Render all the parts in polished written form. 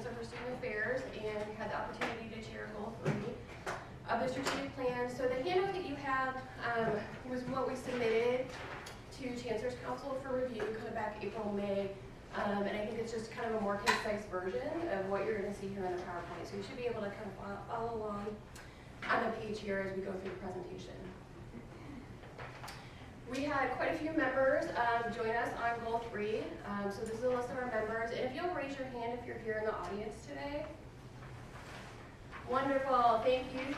Chancellor for Student Affairs and had the opportunity to chair goal 3 of the strategic plan. So the handout that you have was what we submitted to Chancellor's Council for review kind of back April, May. And I think it's just kind of a more concise version of what you're going to see here in the PowerPoint. So you should be able to kind of follow along on the page here as we go through the presentation. We had quite a few members join us on goal 3. So this is a list of our members. And if you'll raise your hand if you're here in the audience today. Wonderful, thank you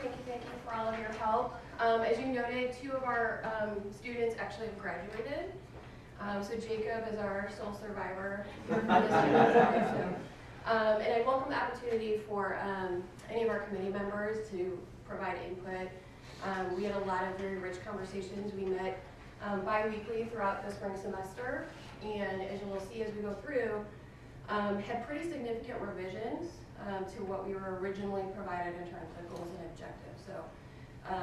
for all of your help. As you noted, 2 of our students actually have graduated. So Jacob is our sole survivor here from this year. And I welcome the opportunity for any of our committee members to provide input. We had a lot of very rich conversations. We met bi-weekly throughout the spring semester, and as you will see as we go through, had pretty significant revisions to what we were originally provided in terms of goals and objectives. So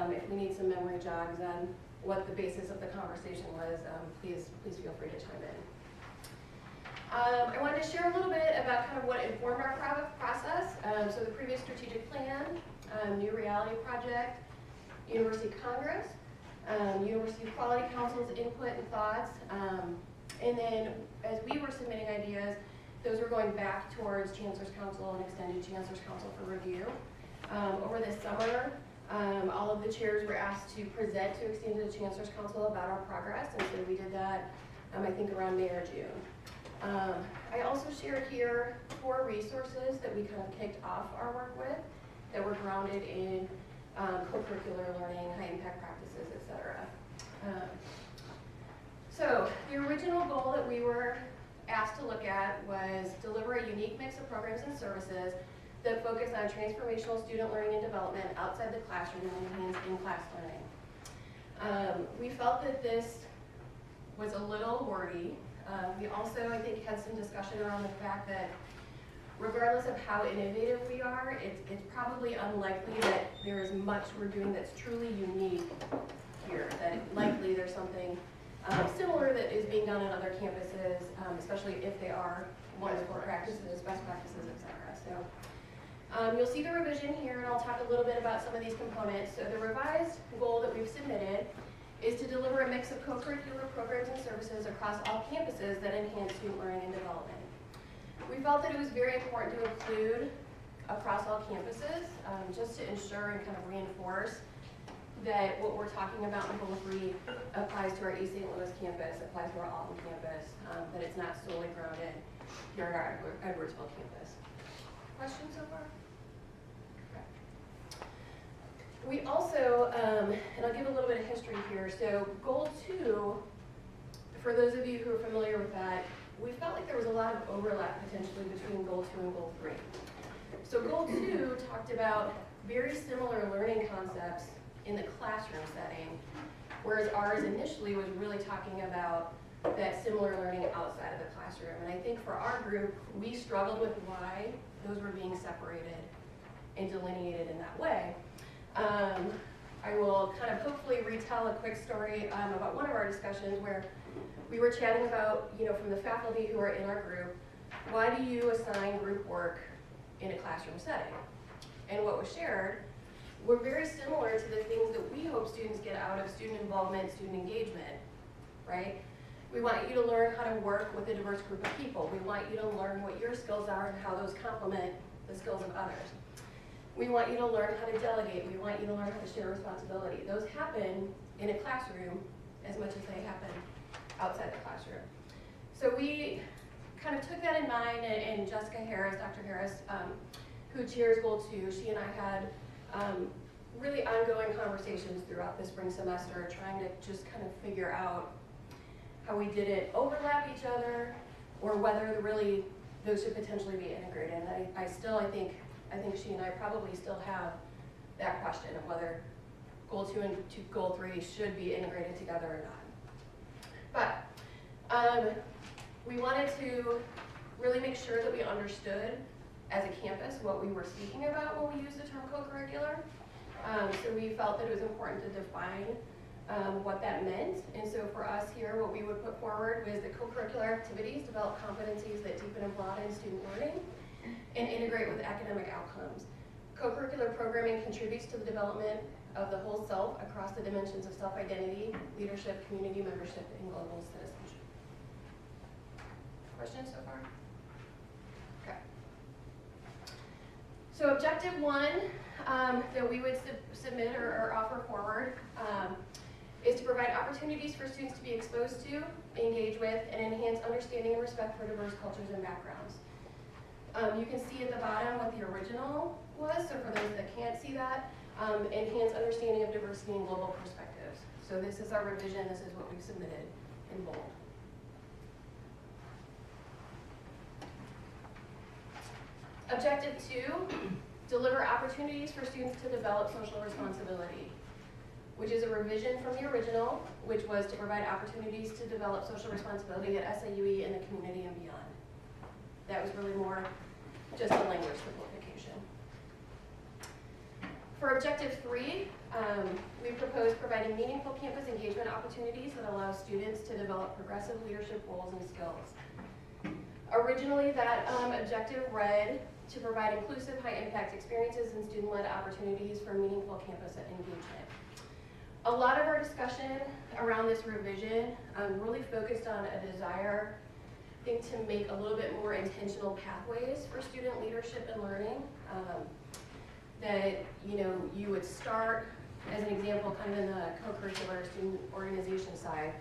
if we need some memory jogs on what the basis of the conversation was, please feel free to chime in. I wanted to share a little bit about kind of what informed our process. So the previous strategic plan, New Reality Project, University Congress, University Quality Council's input and thoughts, and then as we were submitting ideas, those were going back towards Chancellor's Council and extended Chancellor's Council for review. Over this summer, all of the chairs were asked to present to extended Chancellor's Council about our progress, and so we did that, I think, around May or June. I also shared here 4 resources that we kind of kicked off our work with that were grounded in co-curricular learning, high-impact practices, etc. So the original goal that we were asked to look at was deliver a unique mix of programs and services that focus on transformational student learning and development outside the classroom and enhance in-class learning. We felt that this was a little wordy. We also, I think, had some discussion around the fact that regardless of how innovative we are, it's probably unlikely that there is much we're doing that's truly unique here, that likely there's something similar that is being done on other campuses, especially if they are wonderful practices, best practices, etc. So you'll see the revision here, and I'll talk a little bit about some of these components. So the revised goal that we've submitted is to deliver a mix of co-curricular programs and services across all campuses that enhance student learning and development. We felt that it was very important to include across all campuses, just to ensure and kind of reinforce that what we're talking about in goal 3 applies to our East St. Louis campus, applies to our Alton campus, that it's not solely grounded here at our Edwardsville campus. Questions so far? Okay. We also, and I'll give a little bit of history here, so goal 2, for those of you who are familiar with that, we felt like there was a lot of overlap potentially between goal 2 and goal 3. So goal 2 talked about very similar learning concepts in the classroom setting, whereas ours initially was really talking about that similar learning outside of the classroom. And I think for our group, we struggled with why those were being separated and delineated in that way. I will kind of hopefully retell a quick story about one of our discussions where we were chatting about, from the faculty who are in our group, why do you assign group work in a classroom setting? And what was shared were very similar to the things that we hope students get out of student involvement, student engagement, right? We want you to learn how to work with a diverse group of people. We want you to learn what your skills are and how those complement the skills of others. We want you to learn how to delegate. We want you to learn how to share responsibility. Those happen in a classroom as much as they happen outside the classroom. So we kind of took that in mind, and Jessica Harris, Dr. Harris, who chairs Goal 2, she and I had really ongoing conversations throughout the spring semester, trying to just kind of figure out how we didn't overlap each other, or whether really those should potentially be integrated. And I think she and I probably still have that question of whether Goal 2 and Goal 3 should be integrated together or not. But we wanted to really make sure that we understood as a campus what we were speaking about when we used the term co-curricular. So we felt that it was important to define what that meant. And so for us here, what we would put forward was that co-curricular activities develop competencies that deepen and broaden student learning and integrate with academic outcomes. Co-curricular programming contributes to the development of the whole self across the dimensions of self-identity, leadership, community membership, and global citizenship. Questions so far? Okay. So objective 1 that we would submit or offer forward is to provide opportunities for students to be exposed to, engage with, and enhance understanding and respect for diverse cultures and backgrounds. You can see at the bottom what the original was, so for those that can't see that, enhance understanding of diversity and global perspectives. So this is our revision, this is what we've submitted in bold. Objective 2, deliver opportunities for students to develop social responsibility, which is a revision from the original, which was to provide opportunities to develop social responsibility at SIUE and the community and beyond. That was really more just a language simplification. For objective 3, we proposed providing meaningful campus engagement opportunities that allow students to develop progressive leadership roles and skills. Originally, that objective read to provide inclusive, high-impact experiences and student-led opportunities for meaningful campus engagement. A lot of our discussion around this revision really focused on a desire, I think, to make a little bit more intentional pathways for student leadership and learning. That you would start, as an example, kind of in the co-curricular student organization side.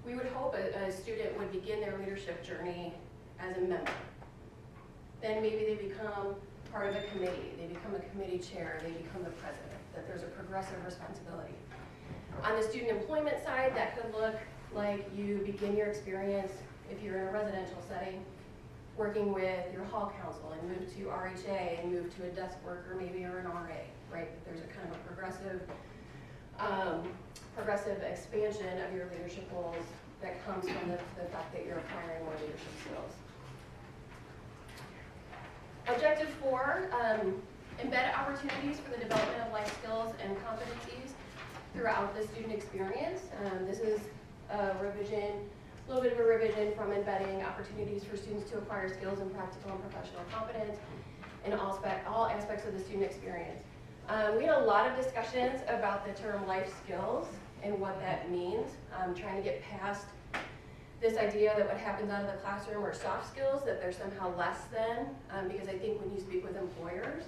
We would hope a student would begin their leadership journey as a member. Then maybe they become part of a committee, they become a committee chair, they become the president, that there's a progressive responsibility. On the student employment side, that could look like you begin your experience, if you're in a residential setting, working with your hall council and move to RHA and move to a desk worker, maybe you're an RA, right? There's a kind of a progressive expansion of your leadership roles that comes from the fact that you're acquiring more leadership skills. Objective 4, embed opportunities for the development of life skills and competencies throughout the student experience. This is a revision, a little bit of a revision from embedding opportunities for students to acquire skills in practical and professional competence in all aspects of the student experience. We had a lot of discussions about the term life skills and what that means, trying to get past this idea that what happens out of the classroom are soft skills, that they're somehow less than, because I think when you speak with employers,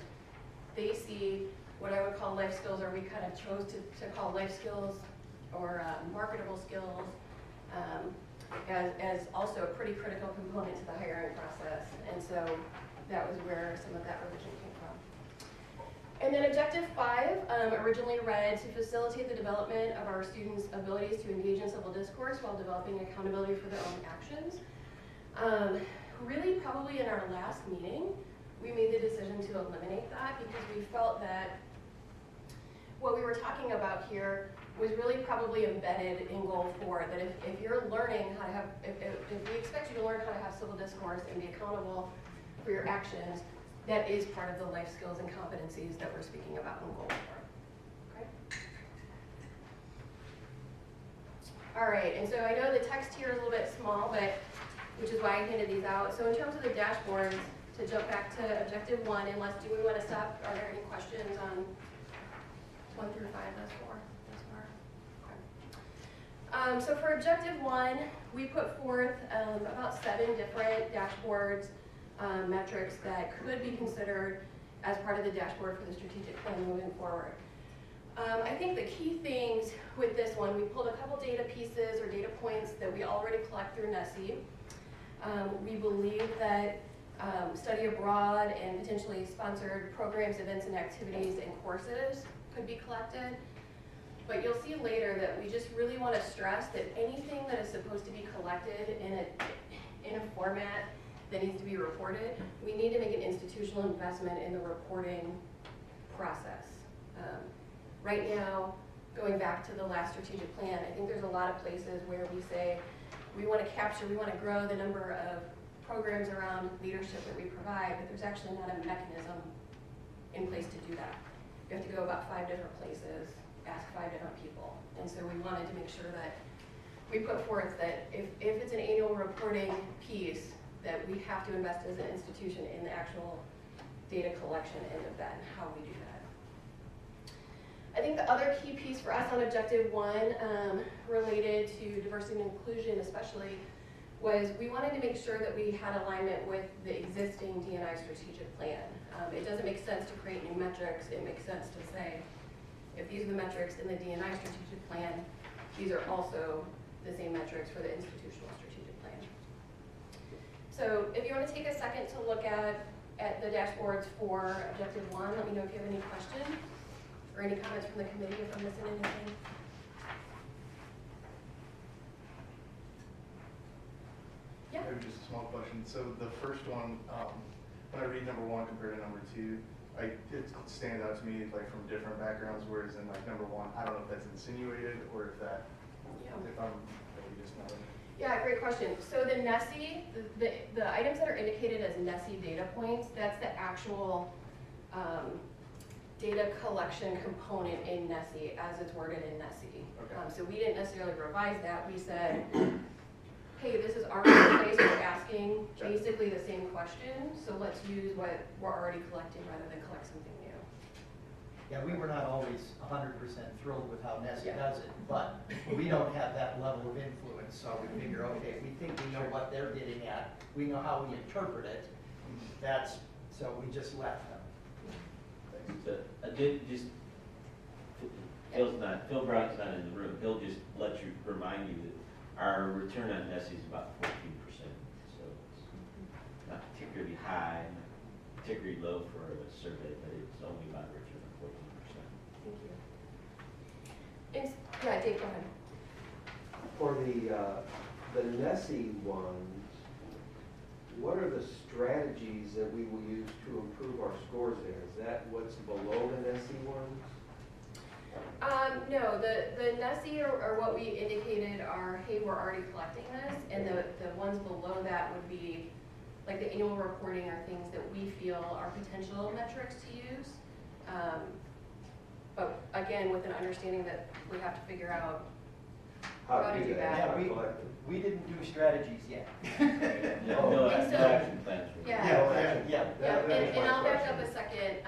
they see what I would call life skills, or we kind of chose to call life skills or marketable skills as also a pretty critical component to the hiring process. And so that was where some of that revision came from. And then objective 5, originally read to facilitate the development of our students' abilities to engage in civil discourse while developing accountability for their own actions. Really, probably in our last meeting, we made the decision to eliminate that because we felt that what we were talking about here was really probably embedded in goal 4, that if you're learning how to have, if we expect you to learn how to have civil discourse and be accountable for your actions, that is part of the life skills and competencies that we're speaking about in goal 4. Okay? All right, and so I know the text here is a little bit small, but which is why I handed these out. So in terms of the dashboards, to jump back to objective 1, unless do we want to stop? Are there any questions on 1 through 5? That's 4. Okay. So for objective 1, we put forth about 7 different dashboards, metrics that could be considered as part of the dashboard for the strategic plan moving forward. I think the key things with this one, we pulled a couple data pieces or data points that we already collect through NESI. We believe that study abroad and potentially sponsored programs, events, and activities and courses could be collected. But you'll see later that we just really want to stress that anything that is supposed to be collected in a format that needs to be reported, we need to make an institutional investment in the reporting process. Right now, going back to the last strategic plan, I think there's a lot of places where we say we want to capture, we want to grow the number of programs around leadership that we provide, but there's actually not a mechanism in place to do that. You have to go about 5 different places, ask 5 different people. And so we wanted to make sure that we put forth that if it's an annual reporting piece, that we have to invest as an institution in the actual data collection end of that and how we do that. I think the other key piece for us on objective 1 related to diversity and inclusion especially was we wanted to make sure that we had alignment with the existing D&I strategic plan. It doesn't make sense to create new metrics. It makes sense to say, if these are the metrics in the D&I strategic plan, these are also the same metrics for the institutional strategic plan. So if you want to take a second to look at the dashboards for objective 1, let me know if you have any questions or any comments from the committee if I'm missing anything. Yeah. Maybe just a small question. So the first one, when I read number 1 compared to number 2, it stands out to me like from different backgrounds, whereas in like number 1, I don't know if that's insinuated or if that, if I'm maybe just not. Yeah, great question. So the NESI, the items that are indicated as NESI data points, that's the actual data collection component in NESI as it's worded in NESI. Okay. So we didn't necessarily revise that. We said, hey, this is our place, we're asking basically the same question, so let's use what we're already collecting rather than collect something new. Yeah, we were not always 100% thrilled with how NESI does it, but we don't have that level of influence, so we figure, okay, we think we know what they're getting at, we know how we interpret it, so we just left them. So I did just, Phil Brown's not in the room, he'll just remind you that our return on NESI is about 14%, so it's not particularly high, not particularly low for a survey, but it's only about a return of 14%. Thank you. Yeah, Dave, go ahead. For the NESI ones, what are the strategies that we will use to improve our scores there? Is that what's below the NESI ones? No, the NESI or what we indicated are, hey, we're already collecting this, and the ones below that would be like the annual reporting are things that we feel are potential metrics to use. But again, with an understanding that we have to figure out how to do that. Yeah, we didn't do strategies yet. No action plans. Yeah. And I'll back up a second.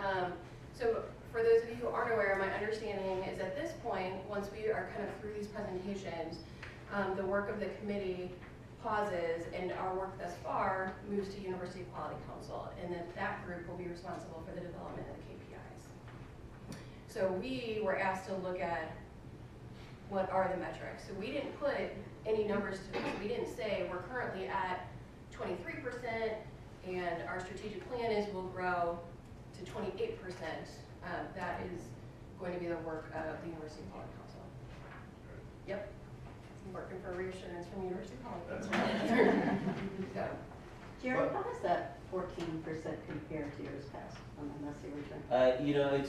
So for those of you who aren't aware, my understanding is at this point, once we are kind of through these presentations, the work of the committee pauses and our work thus far moves to University Quality Council, and then that group will be responsible for the development of the KPIs. So we were asked to look at what are the metrics. So we didn't put any numbers to this. We didn't say we're currently at 23% and our strategic plan is we'll grow to 28%. That is going to be the work of the University Quality Council. Yep. I'm working for reassurance from University Quality Council. So. Jerry, how does that 14% compare to years past on the NESI return? You know,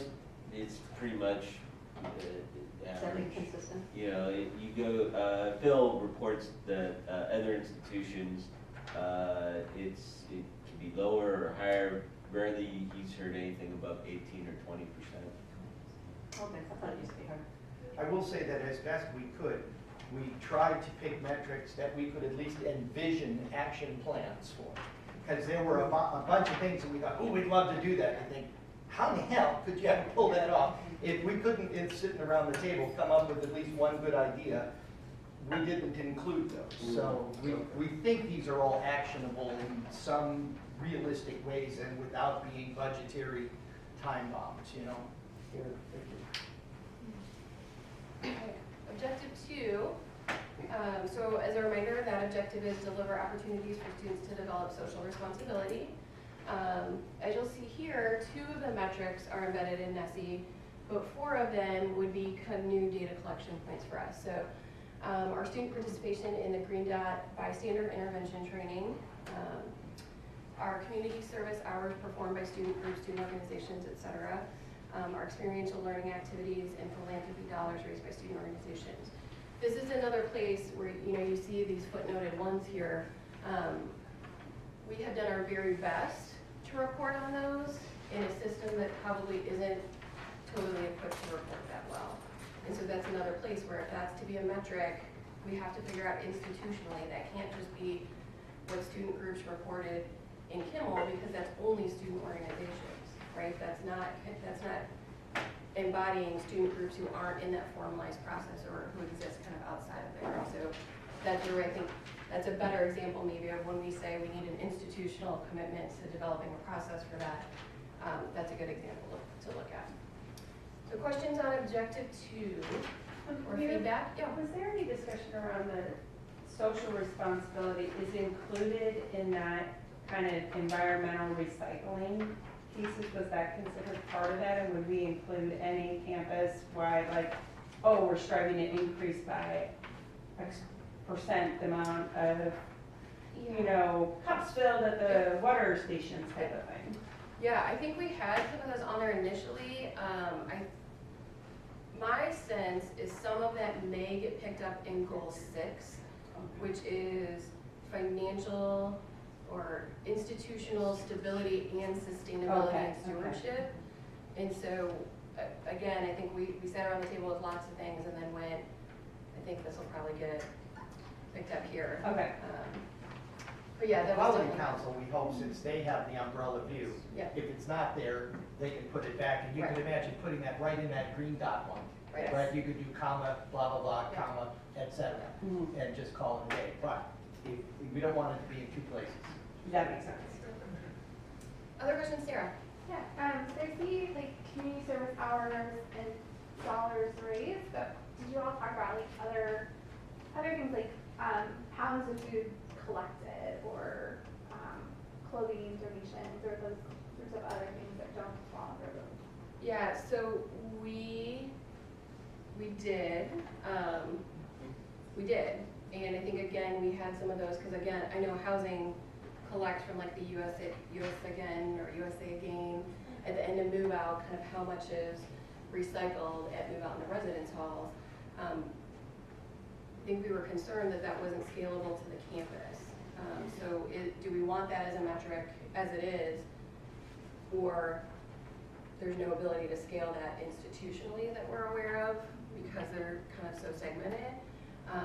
it's pretty much Is that been consistent? You know, you go, Phil reports that other institutions, it can be lower or higher. Rarely he's heard anything above 18 or 20%. Okay, I thought it used to be higher. I will say that as best we could, we tried to pick metrics that we could at least envision action plans for. Because there were a bunch of things that we thought, oh, we'd love to do that. I think, how in the hell could you ever pull that off? If we couldn't, sitting around the table, come up with at least one good idea, we didn't include those. So we think these are all actionable in some realistic ways and without being budgetary time bombs, you know. Okay. Objective 2. So as a reminder, that objective is deliver opportunities for students to develop social responsibility. As you'll see here, 2 of the metrics are embedded in NESI, but 4 of them would be new data collection points for us. So our student participation in the Green Dot bystander intervention training, our community service hours performed by student groups, student organizations, etc., our experiential learning activities, and philanthropy dollars raised by student organizations. This is another place where you see these footnoted ones here. We have done our very best to report on those in a system that probably isn't totally equipped to report that well. And so that's another place where if that's to be a metric, we have to figure out institutionally that can't just be what student groups reported in Kimmel, because that's only student organizations. right? That's not embodying student groups who aren't in that formalized process or who exist kind of outside of there. So that's where I think that's a better example maybe of when we say we need an institutional commitment to developing a process for that. That's a good example to look at. So questions on objective 2 or feedback? Yeah. Was there any discussion around the social responsibility is included in that kind of environmental recycling pieces? Was that considered part of that? And would we include any campus-wide, like, oh, we're striving to increase by X% the amount of, you know, cups filled at the water stations type of thing? Yeah, I think we had some of those on there initially. My sense is some of that may get picked up in goal 6, which is financial or institutional stability and sustainability Okay, and stewardship. And so, again, I think we sat around the table with lots of things and then went, I think this will probably get picked up here. Okay. But yeah, The that was Quality definitely. Council, we hope, since they have the umbrella view, Yeah. if it's not there, they can put it back, and you can Right. imagine putting that right in that green dot one. Right. Right, you could do comma, blah, blah, blah, Yeah. comma, et cetera, Mhm. and just call it a day. But if, we don't want it to be in 2 places. That makes sense. Other questions, Sarah? Yeah, there's the like community service hours and dollars raised, but did you all talk about like other things like pounds of food collected or clothing donations or those sorts of other things that don't fall under those? Yeah, so we did, and I think again, we had some of those, because again, I know housing collects from like the US Again or USA Again, at the end of move out, kind of how much is recycled at move out in the residence halls. I think we were concerned that that wasn't scalable to the campus. So do we want that as a metric as it is, or there's no ability to scale that institutionally that we're aware of because they're kind of so segmented.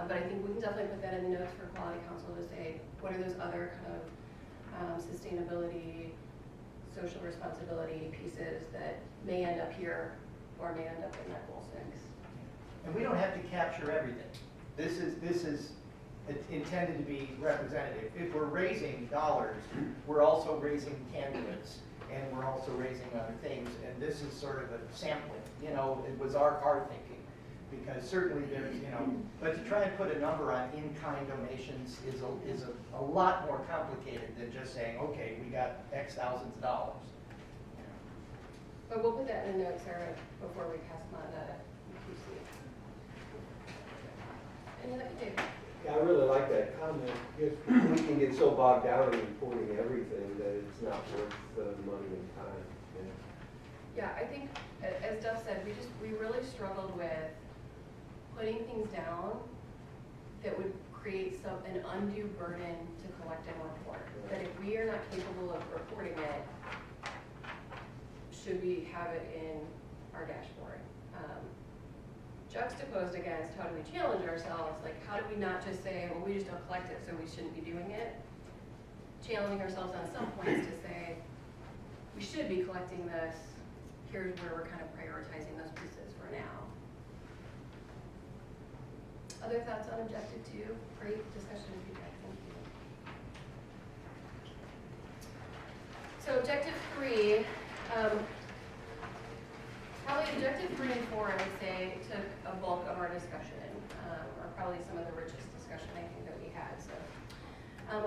But I think we can definitely put that in the notes for Quality Council to say, what are those other kind of sustainability, social responsibility pieces that may end up here or may end up in that goal 6. And we don't have to capture everything. This is intended to be representative. If we're raising dollars, we're also raising candidates, and we're also raising other things, and this is sort of a sampling, you know, it was our thinking. Because certainly there's, you know, but to try and put a number on in-kind donations is a lot more complicated than just saying, okay, we got X thousands of dollars. But we'll put that in the notes, Sarah, before we pass them on to QC. Any other, Dave? Yeah, I really like that comment, because we can get so bogged down in reporting everything that it's not worth the money and time. Yeah, I think, as Duff said, we really struggled with putting things down that would create an undue burden to collect and report. That if we are not capable of reporting it, should we have it in our dashboard? Juxtaposed against how do we challenge ourselves, like how do we not just say, well, we just don't collect it, so we shouldn't be doing it? Challenging ourselves on some points to say, we should be collecting this, here's where we're kind of prioritizing those pieces for now. Other thoughts on objective 2? Great discussion and feedback, thank you. So objective 3, probably objective 3 and 4, I would say, took a bulk of our discussion, or probably some of the richest discussion I think that we had. So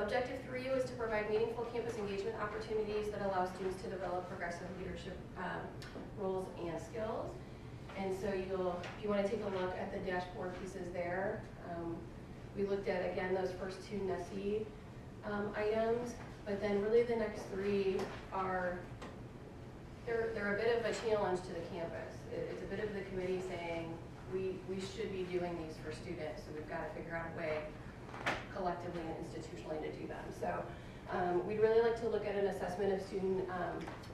objective 3 was to provide meaningful campus engagement opportunities that allow students to develop progressive leadership roles and skills. And so if you want to take a look at the dashboard pieces there, we looked at, again, those first 2 NESI items, but then really the next 3 are, they're a bit of a challenge to the campus. It's a bit of the committee saying, we should be doing these for students, so we've got to figure out a way collectively and institutionally to do them. So we'd really like to look at an assessment of student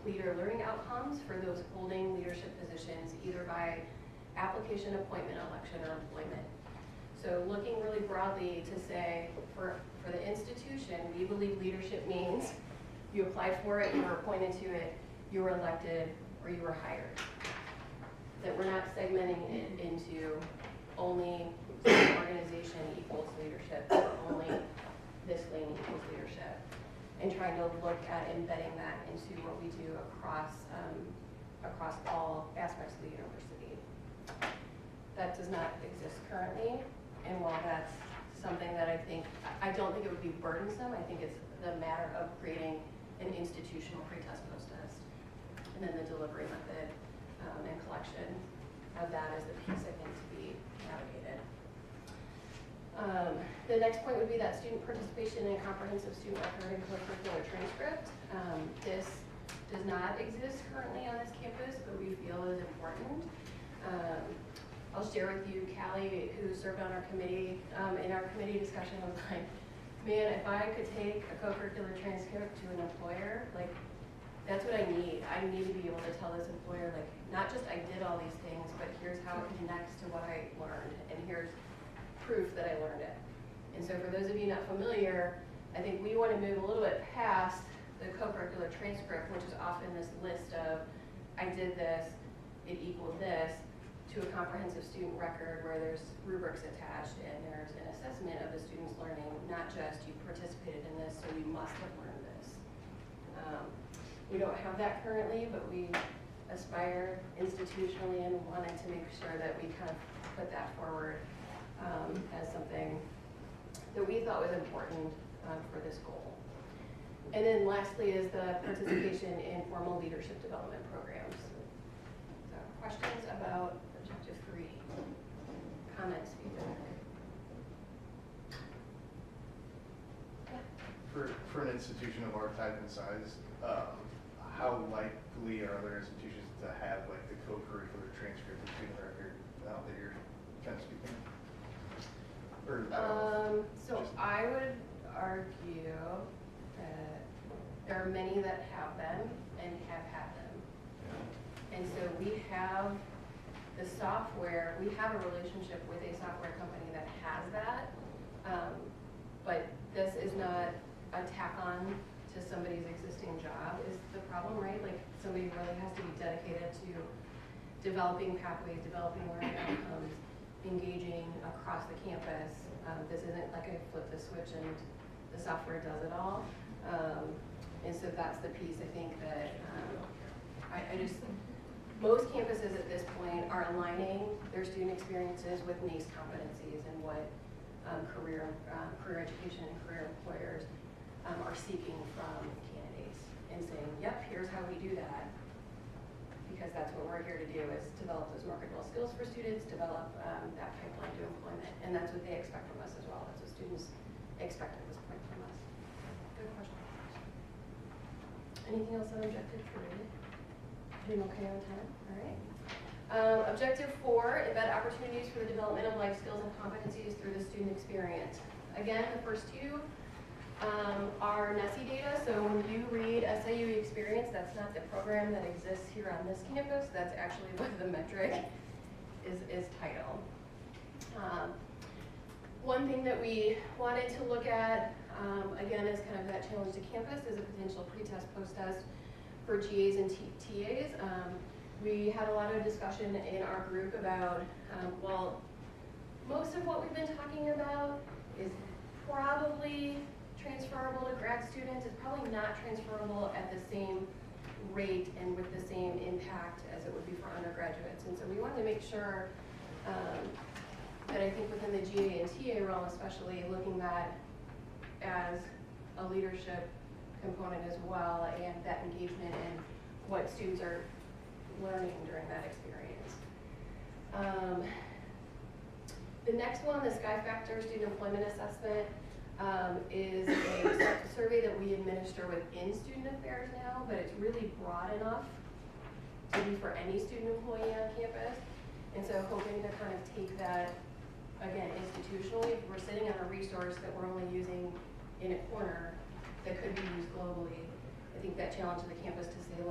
leader learning outcomes for those holding leadership positions, either by application, appointment, election, or employment. So looking really broadly to say, for the institution, we believe leadership means you applied for it, you were appointed to it, you were elected, or you were hired. That we're not segmenting it into only organization equals leadership, or only this lane equals leadership, and trying to look at embedding that into what we do across all aspects of the university. That does not exist currently, and while that's something that I don't think it would be burdensome, I think it's the matter of creating an institutional pre-test, post-test, and then the delivery method and collection of that is the piece I think to be navigated. The next point would be that student participation in comprehensive student record and co-curricular transcript. This does not exist currently on this campus, but we feel is important. I'll share with you, Callie, who served on our committee, in our committee discussion was like, man, if I could take a co-curricular transcript to an employer, like, that's what I need. I need to be able to tell this employer, like, not just I did all these things, but here's how it connects to what I learned, and here's proof that I learned it. And so for those of you not familiar, I think we want to move a little bit past the co-curricular transcript, which is often this list of, I did this, it equaled this, to a comprehensive student record where there's rubrics attached and there's an assessment of the student's learning, not just you participated in this, so you must have learned this. We don't have that currently, but we aspire institutionally and wanted to make sure that we kind of put that forward as something that we thought was important for this goal. And then lastly is the participation in formal leadership development programs. So questions about objective 3? Comments, feedback? Yeah. For an institution of our type and size, how likely are other institutions to have like the co-curricular transcript and student record that you're kind of speaking? Or, So I would argue that there are many that have them and have had them. And so we have the software, we have a relationship with a software company that has that, but this is not a tack on to somebody's existing job is the problem, right? Like somebody really has to be dedicated to developing pathways, developing learning outcomes, engaging across the campus. This isn't like I flip the switch and the software does it all. And so that's the piece I think that most campuses at this point are aligning their student experiences with NACE competencies and what career education and career employers are seeking from candidates and saying, yep, here's how we do that. Because that's what we're here to do is develop those marketable skills for students, develop that pipeline to employment. And that's what they expect from us as well. That's what students expect at this point from us. Good question. Anything else on objective 3? Doing okay on time? All right. Objective 4, embed opportunities for the development of life skills and competencies through the student experience. Again, the first two are NESI data. So when you read SIUE experience, that's not the program that exists here on this campus. That's actually what the metric is titled. One thing that we wanted to look at, again, as kind of that challenge to campus is a potential pre-test, post-test for GAs and TAs. We had a lot of discussion in our group about, well, most of what we've been talking about is probably transferable to grad students. It's probably not transferable at the same rate and with the same impact as it would be for undergraduates. And so we wanted to make sure that I think within the GA and TA realm, especially looking at as a leadership component as well, and that engagement in what students are learning during that experience. The next one, the Sky Factor Student Employment Assessment, is a survey that we administer within student affairs now, but it's really broad enough to be for any student employee on campus. And so hoping to kind of take that, again, institutionally, if we're sitting on a resource that we're only using in a corner that could be used globally, I think that challenge of the campus to say,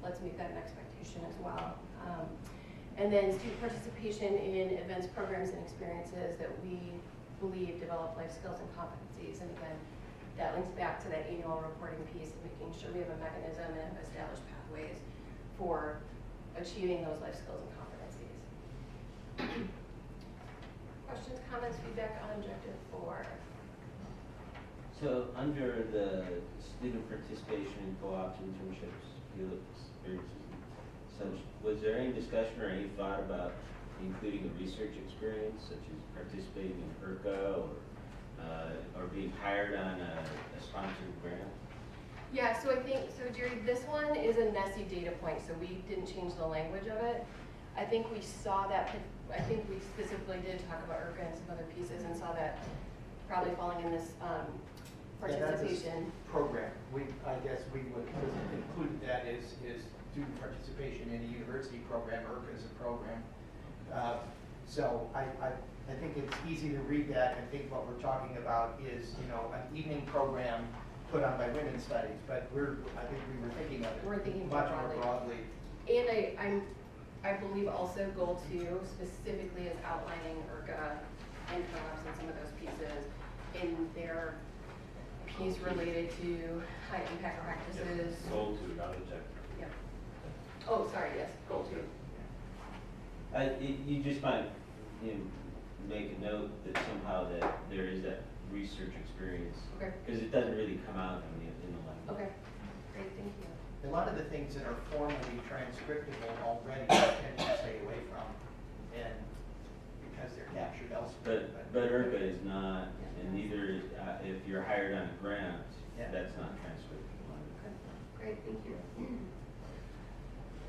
let's make that an expectation as well. And then student participation in events, programs, and experiences that we believe develop life skills and competencies. And again, that links back to that annual reporting piece and making sure we have a mechanism and have established pathways for achieving those life skills and competencies. Questions, comments, feedback on objective 4? So under the student participation in co-ops, internships, field experiences, and such, was there any discussion or any thought about including a research experience, such as participating in IRCA or being hired on a sponsored grant? Yeah, so I think, so Jerry, this one is a NESI data point, so we didn't change the language of it. I think we saw that, I think we specifically did talk about IRCA and some other pieces and saw that probably falling in this participation. Program, I guess we would include that as student participation in a university program, or as a program. So I think it's easy to read that and think what we're talking about is, you know, an evening program put on by women's studies, but I think we were thinking of it We're thinking more much more broadly. And I believe also goal 2 specifically is outlining IRCA and co-ops and some of those pieces in their piece related to high impact practices. Goal 2, not objective. Yep. Oh, sorry, yes, goal 2. You just might, you know, make a note that somehow that there is that research experience. Okay. Because it doesn't really come out in the language. Okay, great, thank you. A lot of the things that are formally transcriptable already I tend to stay away from, and because they're captured elsewhere. But IRCA is not, and neither is, if you're hired on a grant, Yeah. that's not transcriptable. Okay, great, thank you.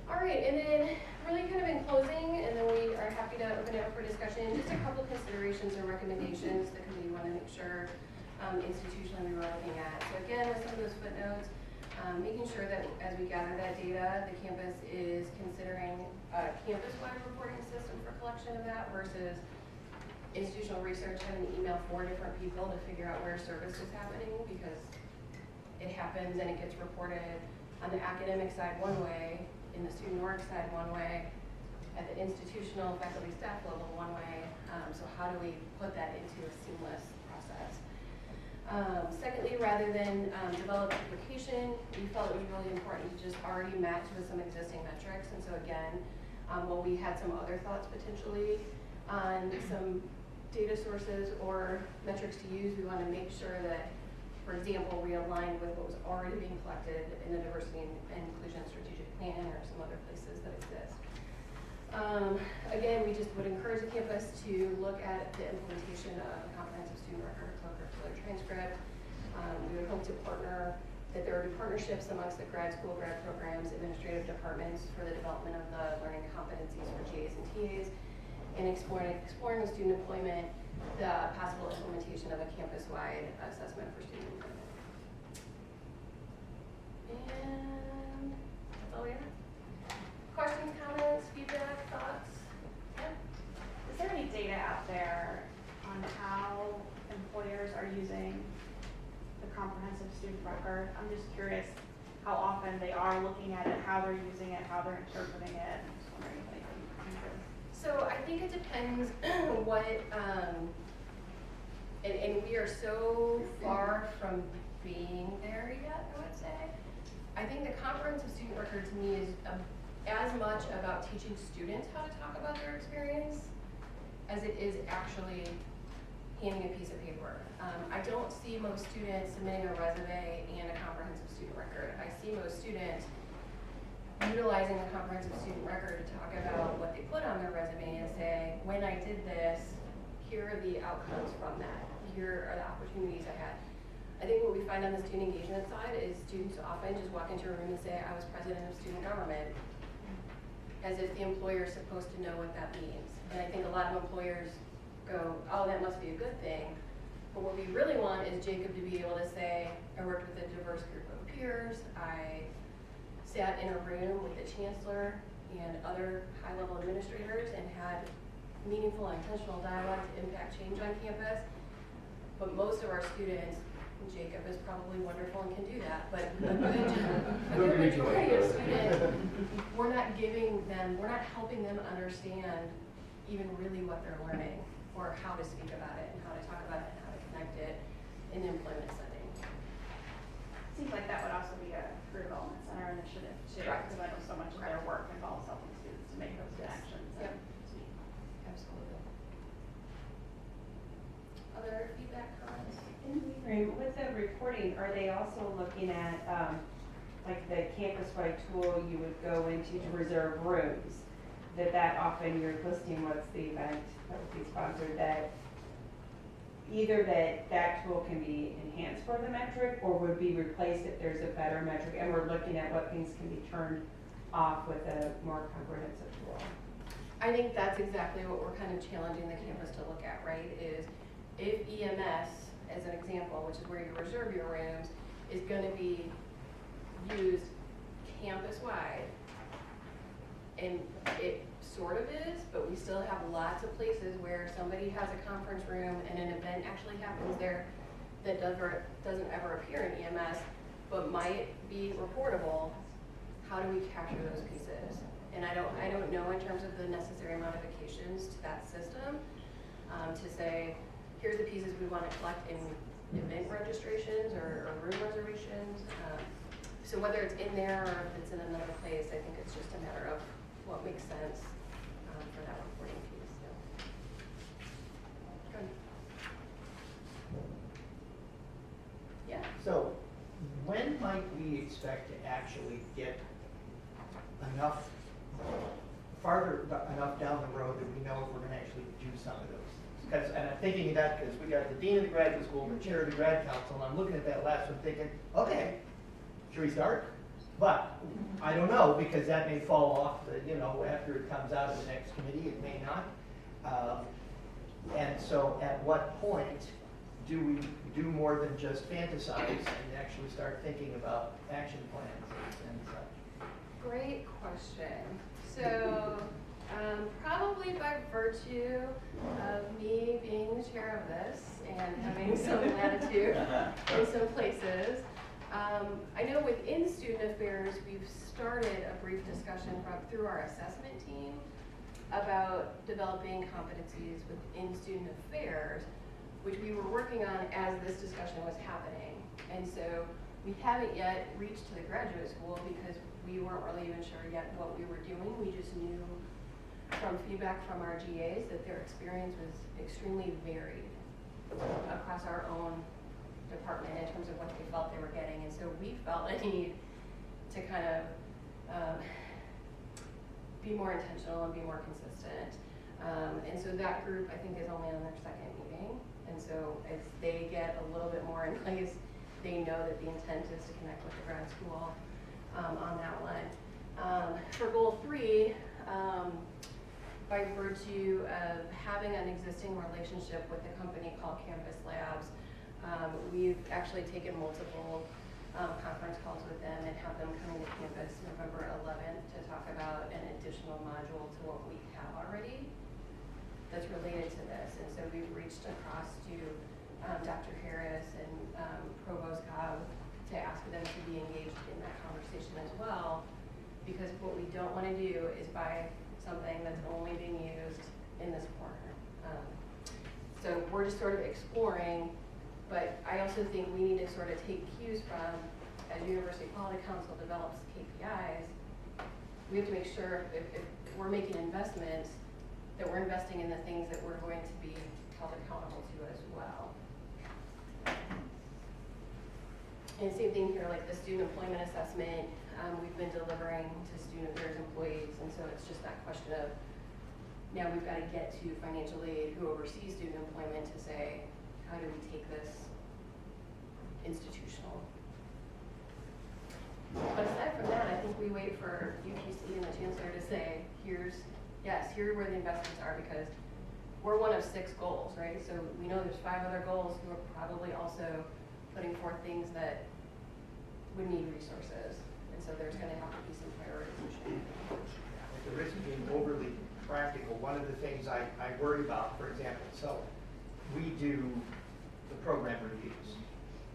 All right, and then really kind of in closing, and then we are happy to open it up for discussion, just a couple considerations and recommendations the committee want to make sure institutionally we were looking at. So again, with some of those footnotes, making sure that as we gather that data, the campus is considering a campus-wide reporting system for collection of that versus institutional research having to email 4 different people to figure out where service is happening, because it happens and it gets reported on the academic side one way, in the student org side one way, at the institutional faculty staff level one way. So how do we put that into a seamless process? Secondly, rather than develop application, we felt it was really important to just already match with some existing metrics. And so again, while we had some other thoughts potentially on some data sources or metrics to use, we want to make sure that, for example, we aligned with what was already being collected in the diversity and inclusion strategic plan or some other places that exist. Again, we just would encourage the campus to look at the implementation of a comprehensive student record, co-curricular transcript. We would hope to partner, that there would be partnerships amongst the grad school, grad programs, administrative departments for the development of the learning competencies for GAs and TAs, and exploring with student employment the possible implementation of a campus-wide assessment for student employment. And that's all we have. Questions, comments, feedback, thoughts? Yeah. Is there any data out there on how employers are using the comprehensive student record? I'm just curious how often they are looking at it, how they're using it, how they're interpreting it. I'm just wondering if anything you can. So I think it depends what, and we are so far from being there yet, I would say. I think the comprehensive student record to me is as much about teaching students how to talk about their experience as it is actually handing a piece of paper. I don't see most students submitting a resume and a comprehensive student record. I see most students utilizing the comprehensive student record to talk about what they put on their resume and say, when I did this, here are the outcomes from that. Here are the opportunities I had. I think what we find on the student engagement side is students often just walk into a room and say, I was president of student government, as if the employer is supposed to know what that means. And I think a lot of employers go, oh, that must be a good thing. But what we really want is Jacob to be able to say, I worked with a diverse group of peers, I sat in a room with the chancellor and other high-level administrators and had meaningful and intentional dialogue to impact change on campus. But most of our students, Jacob is probably wonderful and can do that, but a good majority of students, we're not helping them understand even really what they're learning or how to speak about it and how to talk about it and how to connect it in the employment setting. seems like that would also be a career development center initiative too, Correct. because I know so much of their work involves helping students to make those Yes. connections. Yep. Absolutely. Other feedback, comments? And with the reporting, are they also looking at, like the campus-wide tool you would go into to reserve rooms? That often you're listing what's the event that would be sponsored, that either that tool can be enhanced for the metric or would be replaced if there's a better metric, and we're looking at what things can be turned off with a more comprehensive tool. I think that's exactly what we're kind of challenging the campus to look at, right? Is if EMS, as an example, which is where you reserve your rooms, is gonna be used campus-wide, and it sort of is, but we still have lots of places where somebody has a conference room and an event actually happens there that doesn't ever appear in EMS, but might be reportable. How do we capture those pieces? And I don't know in terms of the necessary modifications to that system, to say, here's the pieces we want to collect in event registrations or room reservations. So whether it's in there or if it's in another place, I think it's just a matter of what makes sense for that reporting piece. So. Good. Yeah. So when might we expect to actually get enough, enough down the road that we know if we're gonna actually do some of those things? Because, and I'm thinking of that because we got the dean of the graduate school, the chair of the grad council, and I'm looking at that last one thinking, okay, should we start? But I don't know, because that may fall off, after it comes out of the next committee, it may not. And so at what point do we do more than just fantasize and actually start thinking about action plans and such? Great question. So, probably by virtue of me being the chair of this and having some latitude in some places, I know within student affairs, we've started a brief discussion through our assessment team about developing competencies within student affairs, which we were working on as this discussion was happening. And so we haven't yet reached to the graduate school because we weren't really even sure yet what we were doing. We just knew from feedback from our GAs that their experience was extremely varied across our own department in terms of what they felt they were getting. And so we felt a need to kind of be more intentional and be more consistent. And so that group, I think, is only on their second meeting. And so as they get a little bit more in place, they know that the intent is to connect with the grad school on that one. For goal 3, by virtue of having an existing relationship with a company called Campus Labs, we've actually taken multiple conference calls with them and have them coming to campus November 11th to talk about an additional module to what we have already that's related to this. And so we've reached across to Dr. Harris and Provost Cobb to ask them to be engaged in that conversation as well, because what we don't want to do is buy something that's only being used in this corner. So we're just sort of exploring, but I also think we need to sort of take cues from, as University Quality Council develops KPIs, we have to make sure if we're making investments, that we're investing in the things that we're going to be held accountable to as well. And same thing here, like the student employment assessment, we've been delivering to student affairs employees, and so it's just that question of, now we've got to get to financial aid, who oversees student employment, to say, how do we take this institutional? But aside from that, I think we wait for UPC and the chancellor to say, here are where the investments are, because we're one of 6 goals, right? So we know there's 5 other goals who are probably also putting forth things that would need resources. And so there's going to have to be some prioritization. At the risk of being overly practical, one of the things I worry about, for example, so we do the program reviews,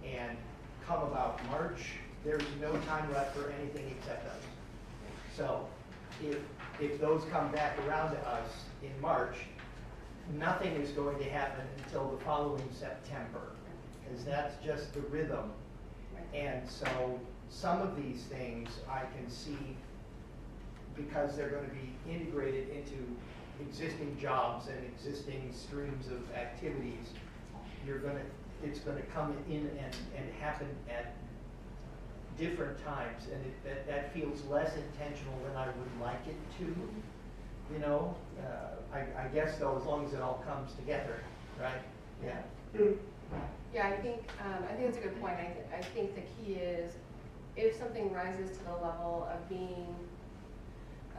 and come about March, there's no time left for anything except those. So if those come back around to us in March, nothing is going to happen until the following September, because that's just the rhythm. And so some of these things I can see, because they're gonna be integrated into existing jobs and existing streams of activities, it's gonna come in and happen at different times, and that feels less intentional than I would like it to, you know? I guess though, as long as it all comes together, right? Yeah. Yeah, I think that's a good point. I think the key is if something rises to the level of being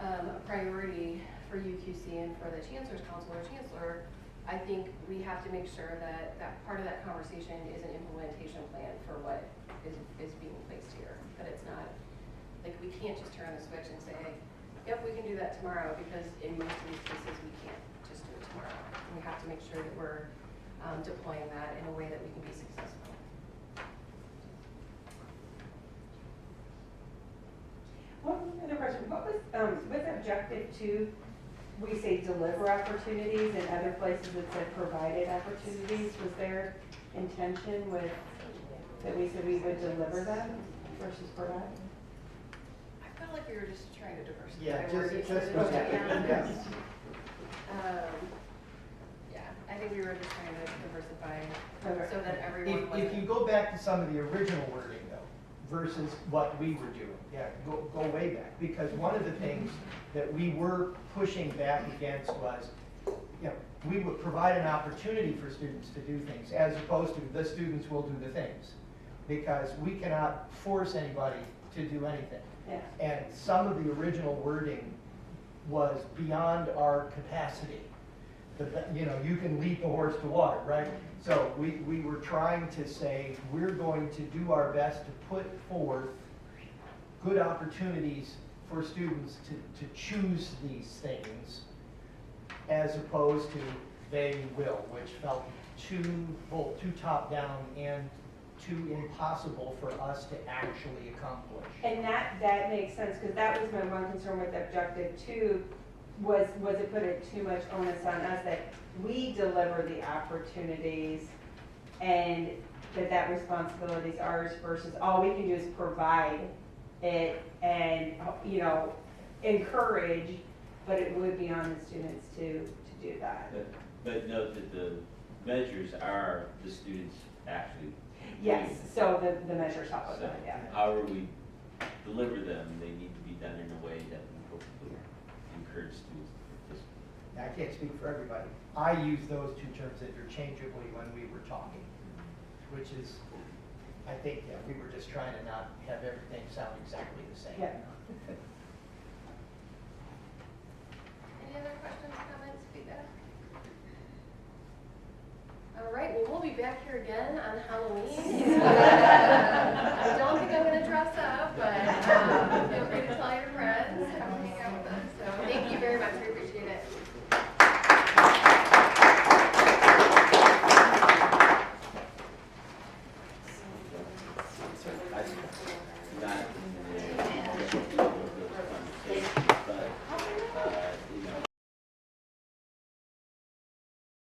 a priority for UQC and for the Chancellor's Council or Chancellor, I think we have to make sure that part of that conversation is an implementation plan for what is being placed here. That it's not, like, we can't just turn the switch and say, yep, we can do that tomorrow, because in most of these cases, we can't just do it tomorrow. We have to make sure that we're deploying that in a way that we can be successful. One other question, what was, with objective 2, we say deliver opportunities, and other places it said provided opportunities. Was there intention with, that we said we would deliver them versus provide? I felt like we were just trying to diversify. Yeah, where just, you said it. yeah. Yeah, I think we were just trying to diversify Okay. so that everyone If you wasn't. go back to some of the original wording though, versus what we were doing, yeah, go way back. Because one of the things that we were pushing back against was, you know, we would provide an opportunity for students to do things, as opposed to the students will do the things. Because we cannot force anybody to do anything. Yeah. And some of the original wording was beyond our capacity. You know, you can lead the horse to water, right? So we were trying to say, we're going to do our best to put forth good opportunities for students to choose these things, as opposed to they will, which felt both too top-down and too impossible for us to actually accomplish. And that makes sense, because that was my one concern with objective 2, was it put too much onus on us that we deliver the opportunities and that responsibility is ours, versus all we can do is provide it and, you know, encourage, but it would be on the students to do that. But note that the measures are the students actually. Yes, so the measures help with So that, yeah. however we deliver them, they need to be done in a way that we hopefully encourage students to participate. I can't speak for everybody. I use those two terms interchangeably when we were talking, which is, I think, yeah, we were just trying to not have everything sound exactly the same. Yeah. Any other questions, comments, feedback? All right, well, we'll be back here again on Halloween.